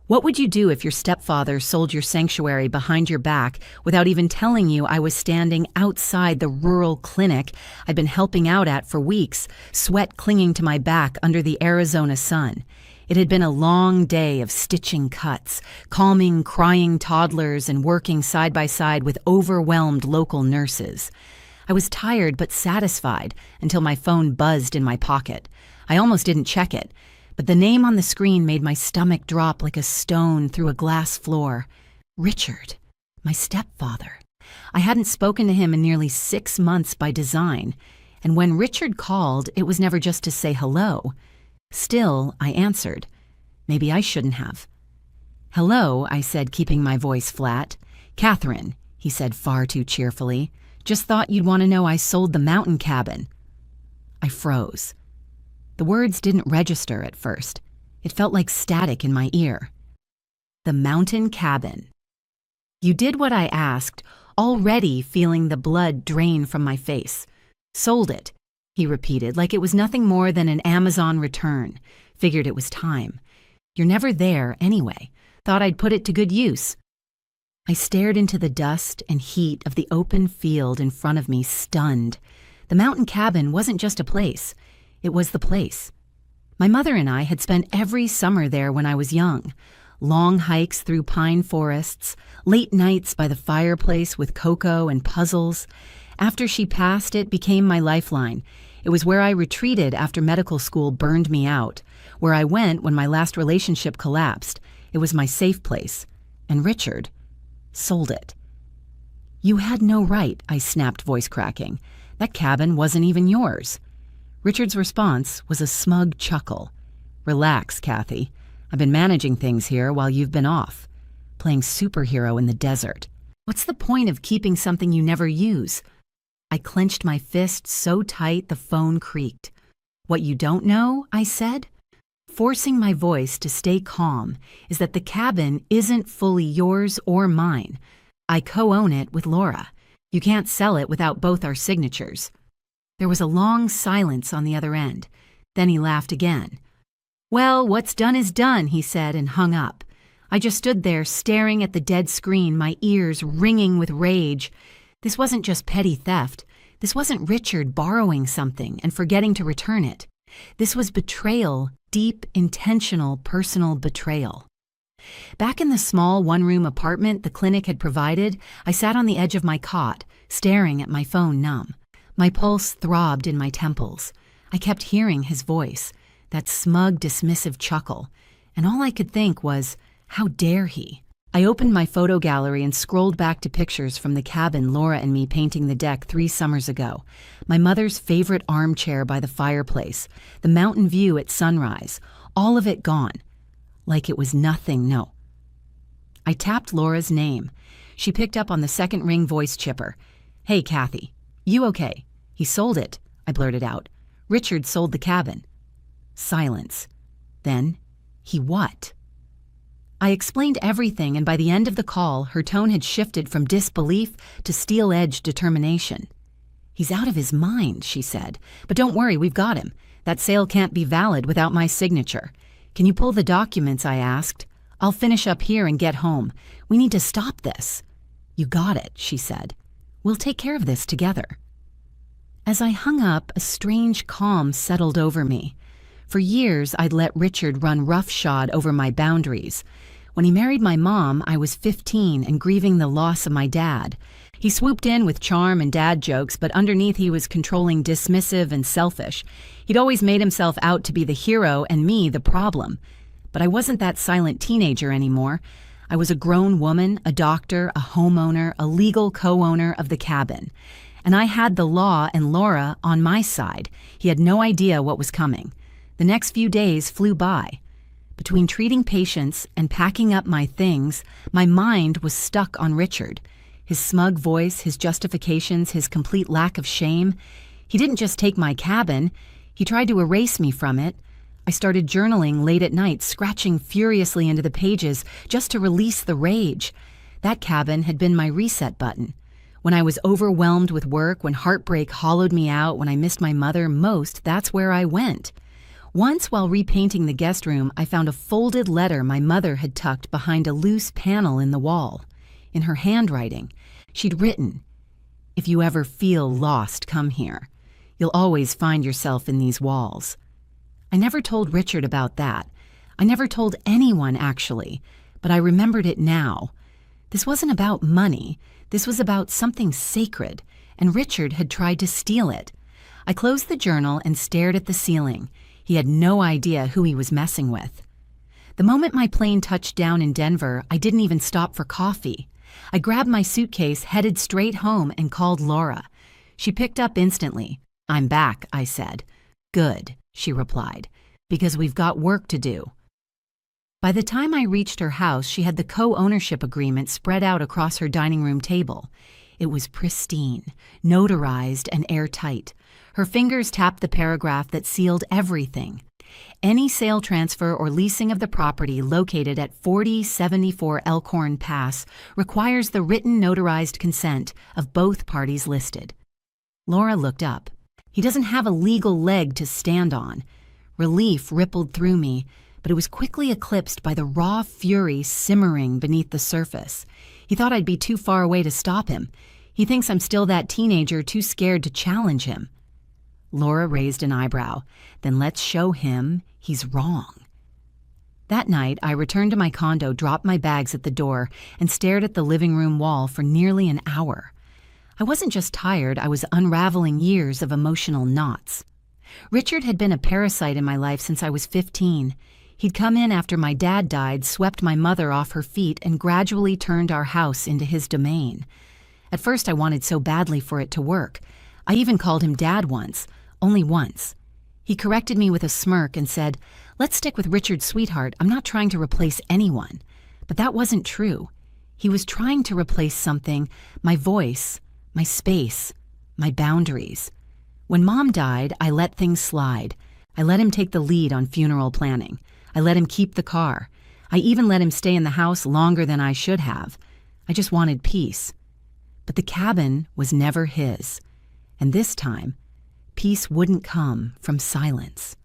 What would you do if your stepfather sold your sanctuary behind your back without even telling you I was standing outside the rural clinic I'd been helping out at for weeks, sweat clinging to my back under the Arizona sun? It had been a long day of stitching cuts, calming crying toddlers, and working side by side with overwhelmed local nurses. I was tired but satisfied until my phone buzzed in my pocket. I almost didn't check it, but the name on the screen made my stomach drop like a stone through a glass floor. Richard, my stepfather. I hadn't spoken to him in nearly 6 months by design, and when Richard called, it was never just to say hello. Still, I answered. Maybe I shouldn't have. "Hello," I said, keeping my voice flat. "Catherine," he said far too cheerfully. "Just thought you'd want to know I sold the mountain cabin." I froze. The words didn't register at first. It felt like static in my ear. The mountain cabin. You did what I asked, already feeling the blood drain from my face. "Sold it," he repeated, like it was nothing more than an Amazon return. Figured it was time. "You're never there anyway. Thought I'd put it to good use." I stared into the dust and heat of the open field in front of me, stunned. The mountain cabin wasn't just a place. It was the place. My mother and I had spent every summer there when I was young. Long hikes through pine forests, late nights by the fireplace with cocoa and puzzles. After she passed, it became my lifeline. It was where I retreated after medical school burned me out, where I went when my last relationship collapsed. It was my safe place. And Richard sold it. "You had no right," I snapped, voice cracking. "That cabin wasn't even yours." Richard's response was a smug chuckle. "Relax, Kathy. I've been managing things here while you've been off. Playing superhero in the desert. What's the point of keeping something you never use?" I clenched my fist so tight the phone creaked. "What you don't know," I said, forcing my voice to stay calm, "is that the cabin isn't fully yours or mine. I co-own it with Laura. You can't sell it without both our signatures." There was a long silence on the other end. Then he laughed again. "Well, what's done is done," he said, and hung up. I just stood there staring at the dead screen, my ears ringing with rage. This wasn't just petty theft. This wasn't Richard borrowing something and forgetting to return it. This was betrayal, deep, intentional, personal betrayal. Back in the small one-room apartment the clinic had provided, I sat on the edge of my cot, staring at my phone numb. My pulse throbbed in my temples. I kept hearing his voice, that smug, dismissive chuckle, and all I could think was, how dare he? I opened my photo gallery and scrolled back to pictures from the cabin Laura and me painting the deck 3 summers ago. My mother's favorite armchair by the fireplace, the mountain view at sunrise, all of it gone. Like it was nothing, no. I tapped Laura's name. She picked up on the second ring voice chipper. "Hey, Kathy. You okay?" "He sold it," I blurted out. "Richard sold the cabin." Silence. Then, "He what?" I explained everything, and by the end of the call, her tone had shifted from disbelief to steel-edged determination. "He's out of his mind," she said. "But don't worry, we've got him. That sale can't be valid without my signature." "Can you pull the documents?" I asked. "I'll finish up here and get home. We need to stop this." "You got it," she said. "We'll take care of this together." As I hung up, a strange calm settled over me. For years, I'd let Richard run roughshod over my boundaries. When he married my mom, I was 15 and grieving the loss of my dad. He swooped in with charm and dad jokes, but underneath he was controlling, dismissive, and selfish. He'd always made himself out to be the hero and me the problem. But I wasn't that silent teenager anymore. I was a grown woman, a doctor, a homeowner, a legal co-owner of the cabin. And I had the law and Laura on my side. He had no idea what was coming. The next few days flew by. Between treating patients and packing up my things, my mind was stuck on Richard. His smug voice, his justifications, his complete lack of shame. He didn't just take my cabin. He tried to erase me from it. I started journaling late at night, scratching furiously into the pages just to release the rage. That cabin had been my reset button. When I was overwhelmed with work, when heartbreak hollowed me out, when I missed my mother most, that's where I went. Once, while repainting the guest room, I found a folded letter my mother had tucked behind a loose panel in the wall. In her handwriting, she'd written, "If you ever feel lost, come here. You'll always find yourself in these walls." I never told Richard about that. I never told anyone, actually, but I remembered it now. This wasn't about money. This was about something sacred, and Richard had tried to steal it. I closed the journal and stared at the ceiling. He had no idea who he was messing with. The moment my plane touched down in Denver, I didn't even stop for coffee. I grabbed my suitcase, headed straight home, and called Laura. She picked up instantly. "I'm back," I said. "Good," she replied, "because we've got work to do." By the time I reached her house, she had the co-ownership agreement spread out across her dining room table. It was pristine, notarized, and airtight. Her fingers tapped the paragraph that sealed everything. Any sale, transfer, or leasing of the property located at 4074 Elkhorn Pass requires the written notarized consent of both parties listed. Laura looked up. He doesn't have a legal leg to stand on. Relief rippled through me, but it was quickly eclipsed by the raw fury simmering beneath the surface. He thought I'd be too far away to stop him. He thinks I'm still that teenager too scared to challenge him. Laura raised an eyebrow. Then let's show him he's wrong. That night, I returned to my condo, dropped my bags at the door, and stared at the living room wall for nearly an hour. I wasn't just tired, I was unraveling years of emotional knots. Richard had been a parasite in my life since I was 15. He'd come in after my dad died, swept my mother off her feet, and gradually turned our house into his domain. At first, I wanted so badly for it to work. I even called him Dad once, only once. He corrected me with a smirk and said, "Let's stick with Richard, sweetheart. I'm not trying to replace anyone." But that wasn't true. He was trying to replace something, my voice, my space, my boundaries. When Mom died, I let things slide. I let him take the lead on funeral planning. I let him keep the car. I even let him stay in the house longer than I should have. I just wanted peace. But the cabin was never his. And this time, peace wouldn't come from silence.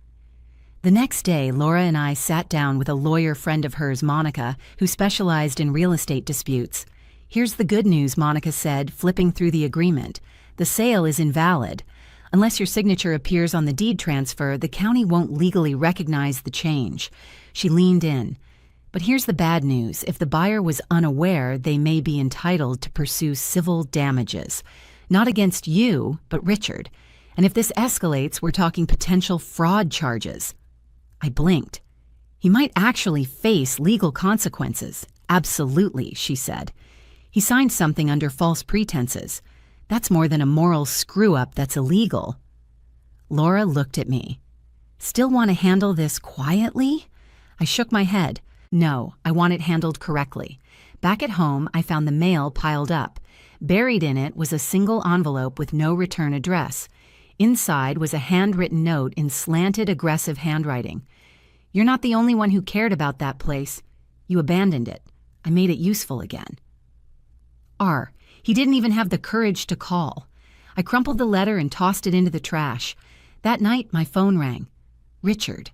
The next day, Laura and I sat down with a lawyer friend of hers, Monica, who specialized in real estate disputes. "Here's the good news," Monica said, flipping through the agreement. "The sale is invalid. Unless your signature appears on the deed transfer, the county won't legally recognize the change." She leaned in. "But here's the bad news. If the buyer was unaware, they may be entitled to pursue civil damages. Not against you, but Richard. And if this escalates, we're talking potential fraud charges." I blinked. "He might actually face legal consequences." "Absolutely," she said. "He signed something under false pretenses. That's more than a moral screw-up that's illegal." Laura looked at me. "Still want to handle this quietly?" I shook my head. "No, I want it handled correctly." Back at home, I found the mail piled up. Buried in it was a single envelope with no return address. Inside was a handwritten note in slanted, aggressive handwriting. "You're not the only one who cared about that place. You abandoned it. I made it useful again." He didn't even have the courage to call. I crumpled the letter and tossed it into the trash. That night, my phone rang. Richard.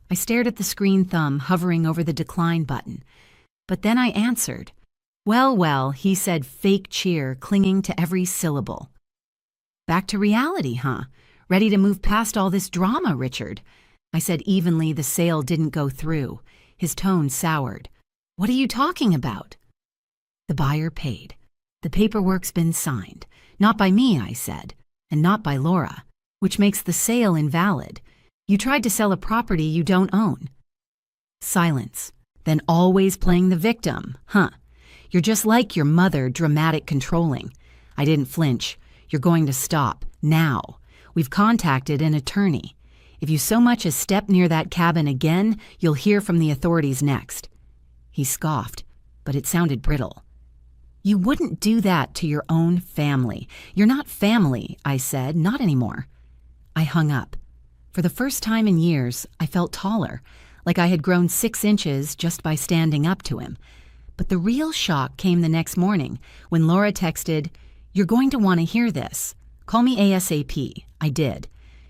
I stared at the screen thumb hovering over the decline button. But then I answered. "Well, well," he said, fake cheer clinging to every syllable. "Back to reality, huh? Ready to move past all this drama, Richard?" I said evenly. The sale didn't go through. His tone soured. "What are you talking about?" "The buyer paid. The paperwork's been signed. Not by me," I said, "and not by Laura, which makes the sale invalid. You tried to sell a property you don't own." Silence. "Then always playing the victim, huh? You're just like your mother, dramatic controlling." I didn't flinch. "You're going to stop. Now. We've contacted an attorney. If you so much as step near that cabin again, you'll hear from the authorities next." He scoffed, but it sounded brittle. "You wouldn't do that to your own family. You're not family," I said. "Not anymore." I hung up. For the first time in years, I felt taller, like I had grown 6 inches just by standing up to him. But the real shock came the next morning when Laura texted, "You're going to want to hear this. Call me ASAP." I did.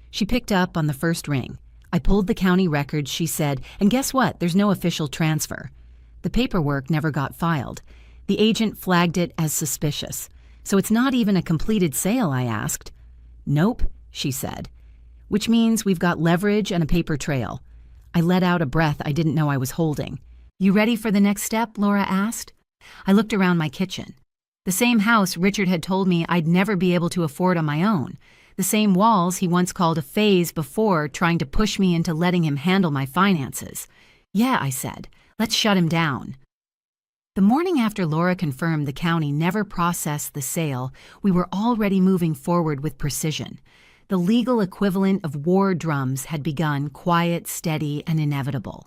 She picked up on the first ring. I pulled the county records, she said, and guess what? There's no official transfer. The paperwork never got filed. The agent flagged it as suspicious. So it's not even a completed sale, I asked. Nope, she said. Which means we've got leverage and a paper trail. I let out a breath I didn't know I was holding. You ready for the next step? Laura asked. I looked around my kitchen. The same house Richard had told me I'd never be able to afford on my own. The same walls he once called a phase before trying to push me into letting him handle my finances. Yeah, I said. Let's shut him down. The morning after Laura confirmed the county never processed the sale, we were already moving forward with precision. The legal equivalent of war drums had begun, quiet, steady, and inevitable.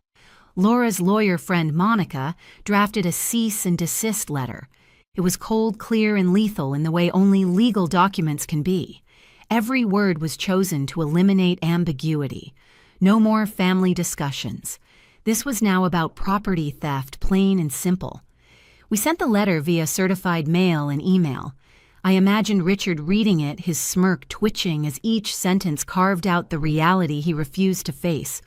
Laura's lawyer friend Monica drafted a cease and desist letter. It was cold, clear, and lethal in the way only legal documents can be. Every word was chosen to eliminate ambiguity. No more family discussions. This was now about property theft, plain and simple. We sent the letter via certified mail and email. I imagined Richard reading it, his smirk twitching as each sentence carved out the reality he refused to face.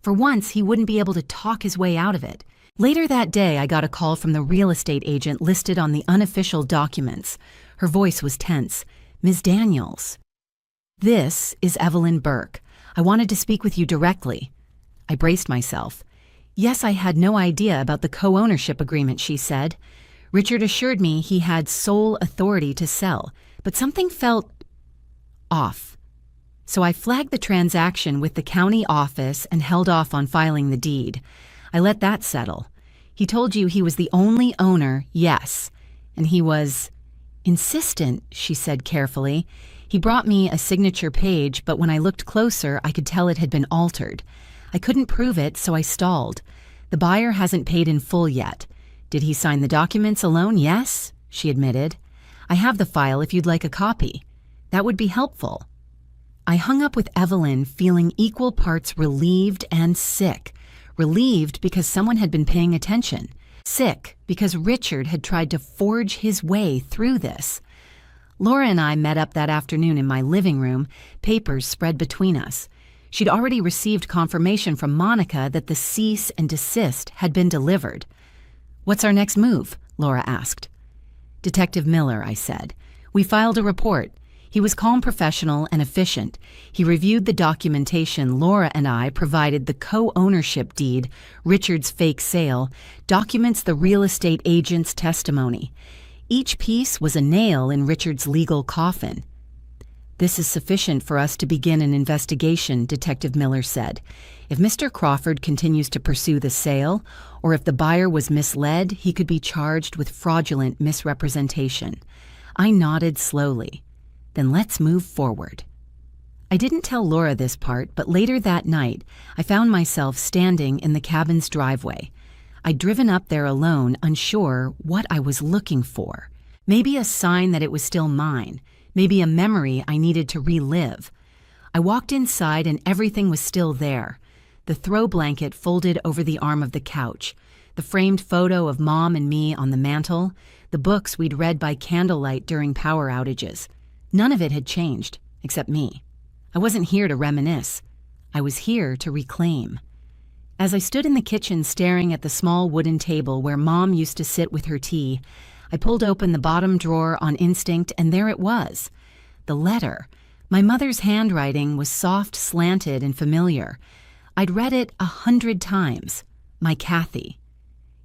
For once, he wouldn't be able to talk his way out of it. Later that day, I got a call from the real estate agent listed on the unofficial documents. Her voice was tense. Ms. Daniels. This is Evelyn Burke. I wanted to speak with you directly. I braced myself. Yes, I had no idea about the co-ownership agreement, she said. Richard assured me he had sole authority to sell, but something felt off. So I flagged the transaction with the county office and held off on filing the deed. I let that settle. He told you he was the only owner, yes. And he was insistent, she said carefully. He brought me a signature page, but when I looked closer, I could tell it had been altered. I couldn't prove it, so I stalled. The buyer hasn't paid in full yet. Did he sign the documents alone? Yes, she admitted. I have the file if you'd like a copy. That would be helpful. I hung up with Evelyn feeling equal parts relieved and sick. Relieved because someone had been paying attention. Sick because Richard had tried to forge his way through this. Laura and I met up that afternoon in my living room, papers spread between us. She'd already received confirmation from Monica that the cease and desist had been delivered. What's our next move? Laura asked. Detective Miller, I said. We filed a report. He was calm, professional, and efficient. He reviewed the documentation Laura and I provided the co-ownership deed, Richard's fake sale, documents the real estate agent's testimony. Each piece was a nail in Richard's legal coffin. This is sufficient for us to begin an investigation, Detective Miller said. If Mr. Crawford continues to pursue the sale, or if the buyer was misled, he could be charged with fraudulent misrepresentation. I nodded slowly. Then let's move forward. I didn't tell Laura this part, but later that night, I found myself standing in the cabin's driveway. I'd driven up there alone, unsure what I was looking for. Maybe a sign that it was still mine. Maybe a memory I needed to relive. I walked inside and everything was still there. The throw blanket folded over the arm of the couch, the framed photo of Mom and me on the mantel, the books we'd read by candlelight during power outages. None of it had changed, except me. I wasn't here to reminisce. I was here to reclaim. As I stood in the kitchen staring at the small wooden table where Mom used to sit with her tea, I pulled open the bottom drawer on instinct, and there it was. The letter. My mother's handwriting was soft, slanted, and familiar. I'd read it 100 times. My Kathy.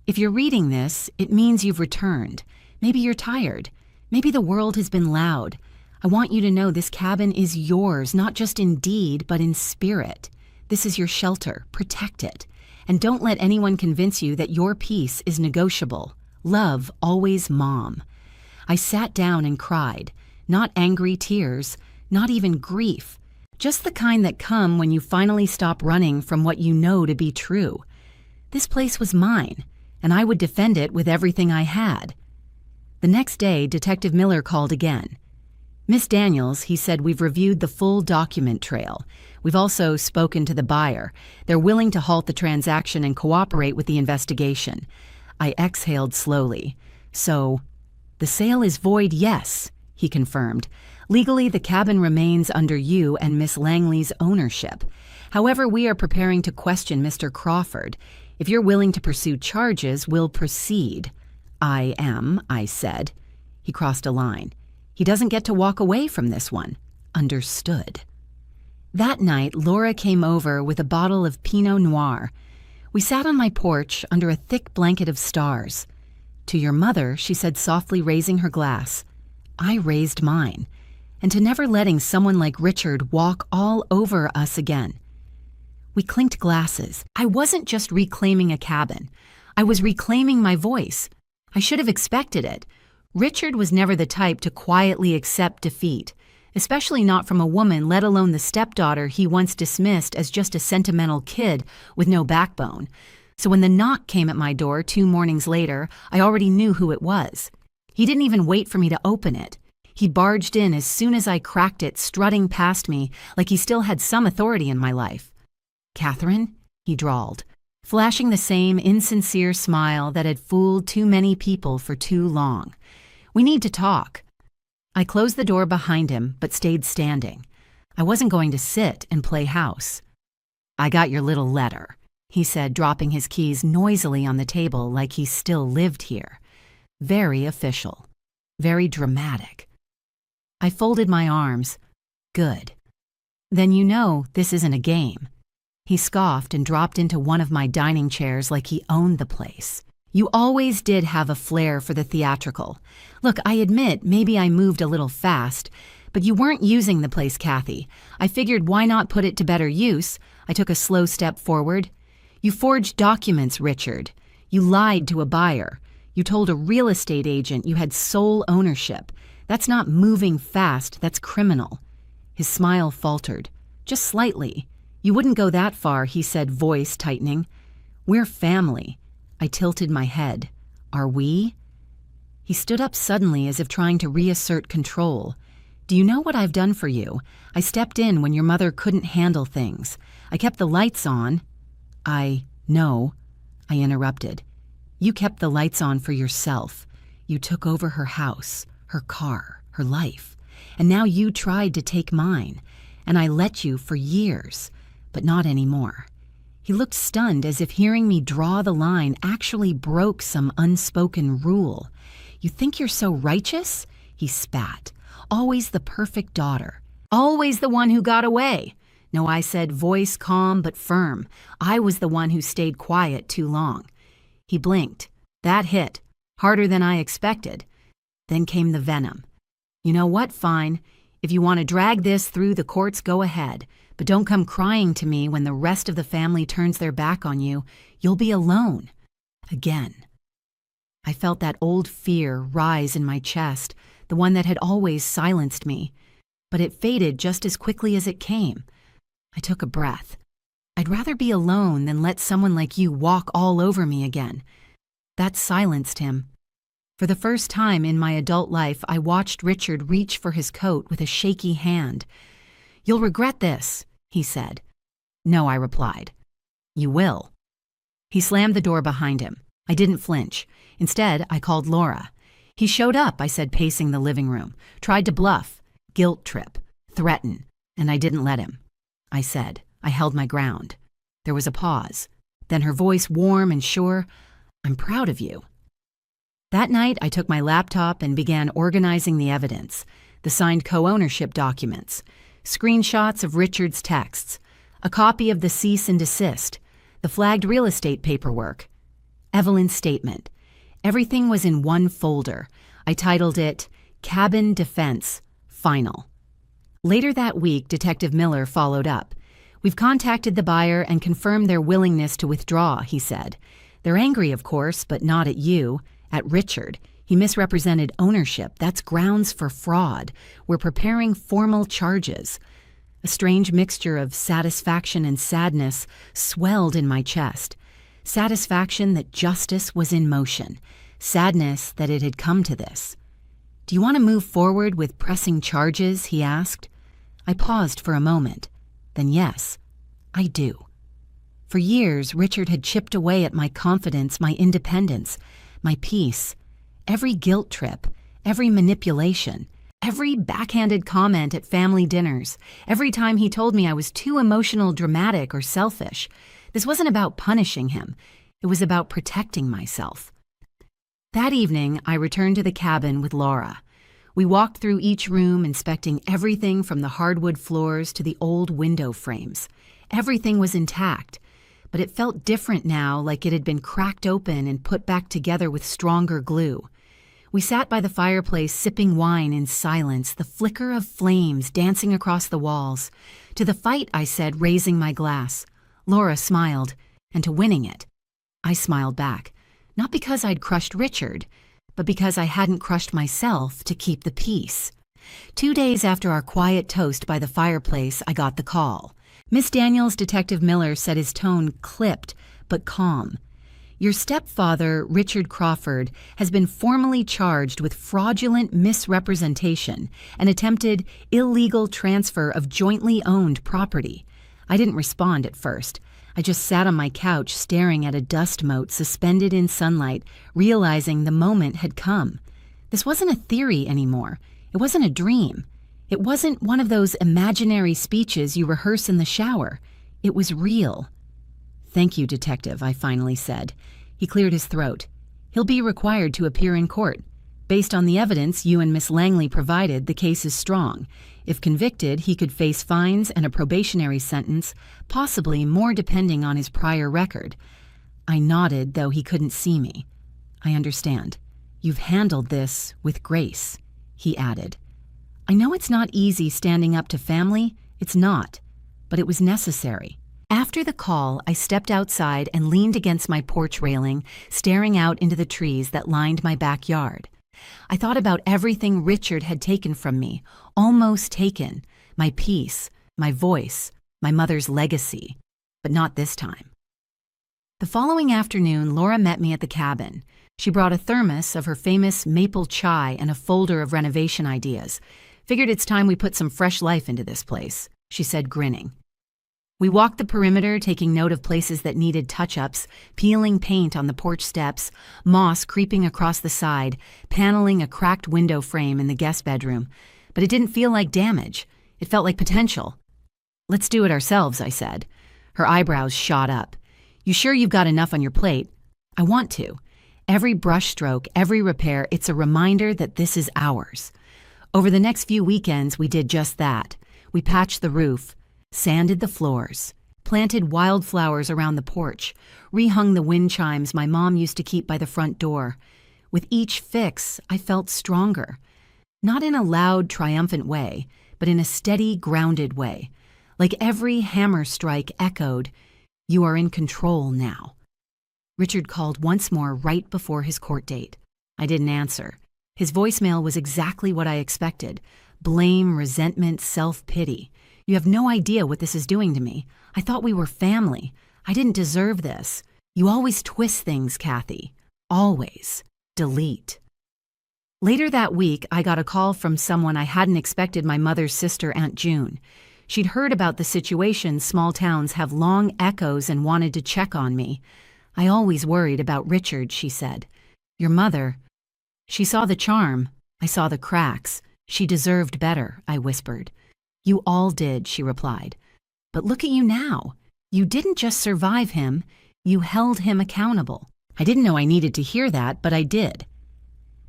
If you're reading this, it means you've returned. Maybe you're tired. Maybe the world has been loud. I want you to know this cabin is yours, not just in deed, but in spirit. This is your shelter. Protect it. And don't let anyone convince you that your peace is negotiable. Love, always, Mom. I sat down and cried. Not angry tears, not even grief. Just the kind that come when you finally stop running from what you know to be true. This place was mine, and I would defend it with everything I had. The next day, Detective Miller called again. Miss Daniels, he said, we've reviewed the full document trail. We've also spoken to the buyer. They're willing to halt the transaction and cooperate with the investigation. I exhaled slowly. So, the sale is void, yes, he confirmed. Legally, the cabin remains under you and Miss Langley's ownership. However, we are preparing to question Mr. Crawford. If you're willing to pursue charges, we'll proceed." "I am," I said. He crossed a line. He doesn't get to walk away from this one. Understood. That night, Laura came over with a bottle of Pinot Noir. We sat on my porch under a thick blanket of stars. "To your mother," she said softly, raising her glass. I raised mine. And to never letting someone like Richard walk all over us again. We clinked glasses. I wasn't just reclaiming a cabin. I was reclaiming my voice. I should have expected it. Richard was never the type to quietly accept defeat, especially not from a woman, let alone the stepdaughter he once dismissed as just a sentimental kid with no backbone. So when the knock came at my door 2 mornings later, I already knew who it was. He didn't even wait for me to open it. He barged in as soon as I cracked it, strutting past me like he still had some authority in my life. "Catherine?" he drawled, flashing the same insincere smile that had fooled too many people for too long. "We need to talk." I closed the door behind him, but stayed standing. I wasn't going to sit and play house. "I got your little letter," he said, dropping his keys noisily on the table like he still lived here. Very official. Very dramatic. I folded my arms. "Good. Then you know this isn't a game." He scoffed and dropped into one of my dining chairs like he owned the place. "You always did have a flair for the theatrical. Look, I admit maybe I moved a little fast, but you weren't using the place, Kathy. I figured why not put it to better use?" I took a slow step forward. "You forged documents, Richard. You lied to a buyer. You told a real estate agent you had sole ownership. That's not moving fast, that's criminal." His smile faltered. "Just slightly. You wouldn't go that far," he said, voice tightening. "We're family." I tilted my head. "Are we?" He stood up suddenly as if trying to reassert control. "Do you know what I've done for you? I stepped in when your mother couldn't handle things. I kept the lights on." "No," I interrupted. "You kept the lights on for yourself. You took over her house, her car, her life. And now you tried to take mine. And I let you for years, but not anymore." He looked stunned, as if hearing me draw the line actually broke some unspoken rule. "You think you're so righteous?" He spat. "Always the perfect daughter. Always the one who got away." "No," I said, voice calm but firm. "I was the one who stayed quiet too long." He blinked. That hit. Harder than I expected. Then came the venom. "You know what? Fine. If you want to drag this through the courts, go ahead. But don't come crying to me when the rest of the family turns their back on you. You'll be alone. Again." I felt that old fear rise in my chest, the one that had always silenced me. But it faded just as quickly as it came. I took a breath. "I'd rather be alone than let someone like you walk all over me again." That silenced him. For the first time in my adult life, I watched Richard reach for his coat with a shaky hand. "You'll regret this," he said. "No," I replied. "You will." He slammed the door behind him. I didn't flinch. Instead, I called Laura. "He showed up," I said, pacing the living room. "Tried to bluff, guilt trip, threaten, and I didn't let him." I said. I held my ground. There was a pause. Then her voice, warm and sure, "I'm proud of you." That night, I took my laptop and began organizing the evidence, the signed co-ownership documents, screenshots of Richard's texts, a copy of the cease and desist, the flagged real estate paperwork, Evelyn's statement. Everything was in one folder. I titled it, Cabin Defense, Final. Later that week, Detective Miller followed up. "We've contacted the buyer and confirmed their willingness to withdraw," he said. "They're angry, of course, but not at you. At Richard. He misrepresented ownership. That's grounds for fraud. We're preparing formal charges." A strange mixture of satisfaction and sadness swelled in my chest. Satisfaction that justice was in motion. Sadness that it had come to this. "Do you want to move forward with pressing charges?" he asked. I paused for a moment. Then yes, I do. For years, Richard had chipped away at my confidence, my independence, my peace. Every guilt trip, every manipulation, Every backhanded comment at family dinners, every time he told me I was too emotional, dramatic, or selfish. This wasn't about punishing him. It was about protecting myself. That evening, I returned to the cabin with Laura. We walked through each room, inspecting everything from the hardwood floors to the old window frames. Everything was intact, but it felt different now, like it had been cracked open and put back together with stronger glue. We sat by the fireplace sipping wine in silence, the flicker of flames dancing across the walls. "To the fight," I said, raising my glass. Laura smiled, and to winning it. I smiled back, not because I'd crushed Richard, but because I hadn't crushed myself to keep the peace. 2 days after our quiet toast by the fireplace, I got the call. Miss Daniels, Detective Miller said, his tone clipped but calm. "Your stepfather, Richard Crawford, has been formally charged with fraudulent misrepresentation and attempted illegal transfer of jointly owned property." I didn't respond at first. I just sat on my couch staring at a dust mote suspended in sunlight, realizing the moment had come. This wasn't a theory anymore. It wasn't a dream. It wasn't one of those imaginary speeches you rehearse in the shower. It was real. "Thank you, Detective," I finally said. He cleared his throat. "He'll be required to appear in court. Based on the evidence you and Miss Langley provided, the case is strong. If convicted, he could face fines and a probationary sentence, possibly more depending on his prior record." I nodded, though he couldn't see me. "I understand. You've handled this with grace," he added. "I know it's not easy standing up to family. It's not. But it was necessary." After the call, I stepped outside and leaned against my porch railing, staring out into the trees that lined my backyard. I thought about everything Richard had taken from me, almost taken, my peace, my voice, my mother's legacy, but not this time. The following afternoon, Laura met me at the cabin. She brought a thermos of her famous maple chai and a folder of renovation ideas. "Figured it's time we put some fresh life into this place," she said, grinning. We walked the perimeter, taking note of places that needed touch-ups, peeling paint on the porch steps, moss creeping across the side, paneling a cracked window frame in the guest bedroom. But it didn't feel like damage. It felt like potential. "Let's do it ourselves," I said. Her eyebrows shot up. "You sure you've got enough on your plate?" "I want to. Every brushstroke, every repair, it's a reminder that this is ours." Over the next few weekends, we did just that. We patched the roof, sanded the floors, planted wildflowers around the porch, rehung the wind chimes my mom used to keep by the front door. With each fix, I felt stronger. Not in a loud, triumphant way, but in a steady, grounded way. Like every hammer strike echoed, "You are in control now." Richard called once more right before his court date. I didn't answer. His voicemail was exactly what I expected. Blame, resentment, self-pity. "You have no idea what this is doing to me. I thought we were family. I didn't deserve this. You always twist things, Kathy. Always. Delete." Later that week, I got a call from someone I hadn't expected, my mother's sister, Aunt June. She'd heard about the situation small towns have long echoes and wanted to check on me. "I always worried about Richard," she said. "Your mother." She saw the charm. I saw the cracks. "She deserved better," I whispered. "You all did," she replied. "But look at you now. You didn't just survive him, you held him accountable." I didn't know I needed to hear that, but I did.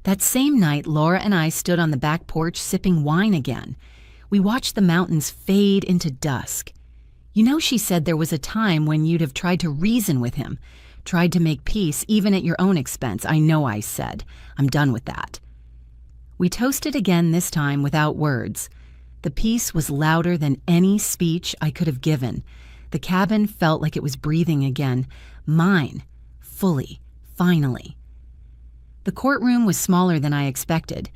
That same night, Laura and I stood on the back porch sipping wine again. We watched the mountains fade into dusk. "You know," she said, "there was a time when you'd have tried to reason with him, tried to make peace even at your own expense." "I know," I said. "I'm done with that." We toasted again, this time without words. The peace was louder than any speech I could have given. The cabin felt like it was breathing again. Mine. Fully. Finally. The courtroom was smaller than I expected.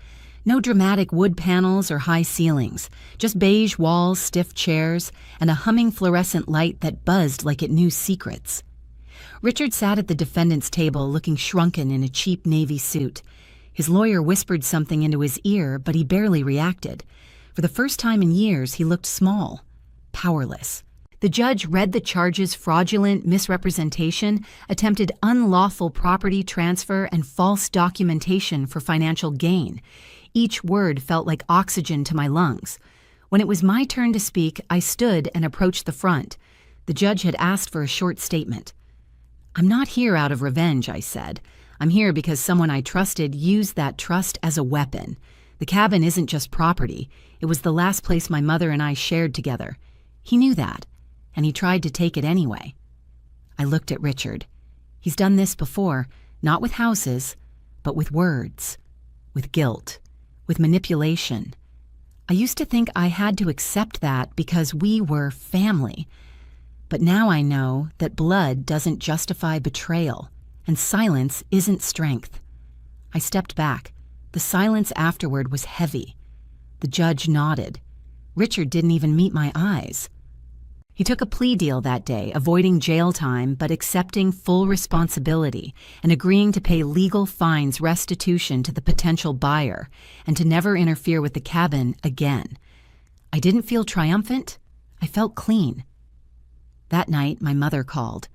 No dramatic wood panels or high ceilings. Just beige walls, stiff chairs, and a humming fluorescent light that buzzed like it knew secrets. Richard sat at the defendant's table, looking shrunken in a cheap navy suit. His lawyer whispered something into his ear, but he barely reacted. For the first time in years, he looked small, powerless. The judge read the charges: fraudulent misrepresentation, attempted unlawful property transfer, and false documentation for financial gain. Each word felt like oxygen to my lungs. When it was my turn to speak, I stood and approached the front. The judge had asked for a short statement. "I'm not here out of revenge," I said. "I'm here because someone I trusted used that trust as a weapon. The cabin isn't just property. It was the last place my mother and I shared together. He knew that, and he tried to take it anyway." I looked at Richard. He's done this before, not with houses, but with words, with guilt, with manipulation. I used to think I had to accept that because we were family. But now I know that blood doesn't justify betrayal, and silence isn't strength. I stepped back. The silence afterward was heavy. The judge nodded. Richard didn't even meet my eyes. He took a plea deal that day, avoiding jail time but accepting full responsibility and agreeing to pay legal fines, restitution to the potential buyer, and to never interfere with the cabin again. I didn't feel triumphant. I felt clean. That night, my mother called.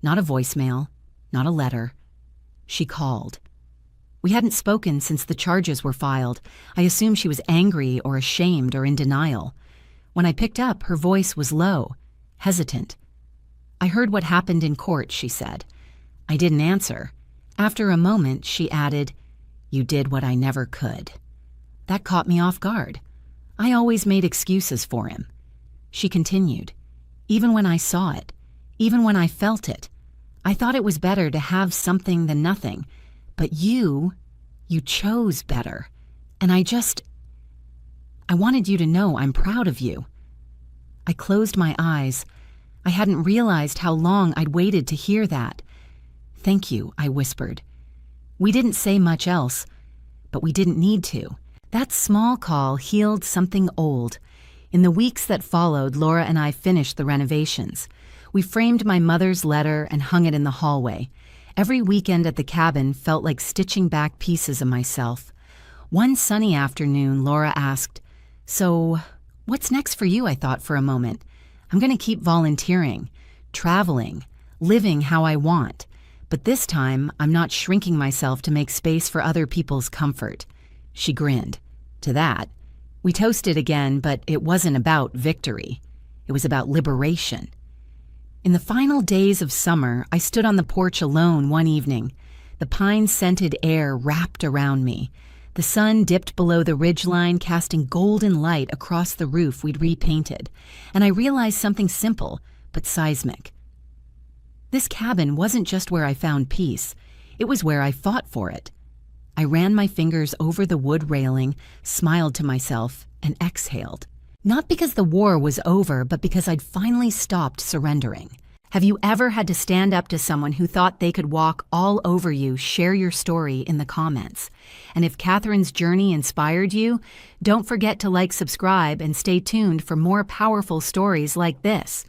Not a voicemail, not a letter. She called. We hadn't spoken since the charges were filed. I assumed she was angry or ashamed or in denial. When I picked up, her voice was low, hesitant. "I heard what happened in court," she said. I didn't answer. After a moment, she added, "You did what I never could." That caught me off guard. I always made excuses for him. She continued, "Even when I saw it, even when I felt it, I thought it was better to have something than nothing. But you chose better. And I wanted you to know I'm proud of you." I closed my eyes. I hadn't realized how long I'd waited to hear that. "Thank you," I whispered. We didn't say much else, but we didn't need to. That small call healed something old. In the weeks that followed, Laura and I finished the renovations. We framed my mother's letter and hung it in the hallway. Every weekend at the cabin felt like stitching back pieces of myself. One sunny afternoon, Laura asked, "So, what's next for you?" I thought for a moment. "I'm going to keep volunteering, traveling, living how I want. But this time, I'm not shrinking myself to make space for other people's comfort." She grinned. To that, we toasted again, but it wasn't about victory. It was about liberation. In the final days of summer, I stood on the porch alone one evening. The pine-scented air wrapped around me. The sun dipped below the ridgeline, casting golden light across the roof we'd repainted, and I realized something simple but seismic. This cabin wasn't just where I found peace. It was where I fought for it. I ran my fingers over the wood railing, smiled to myself, and exhaled. Not because the war was over, but because I'd finally stopped surrendering. Have you ever had to stand up to someone who thought they could walk all over you? Share your story in the comments. And if Catherine's journey inspired you, don't forget to like, subscribe, and stay tuned for more powerful stories like this.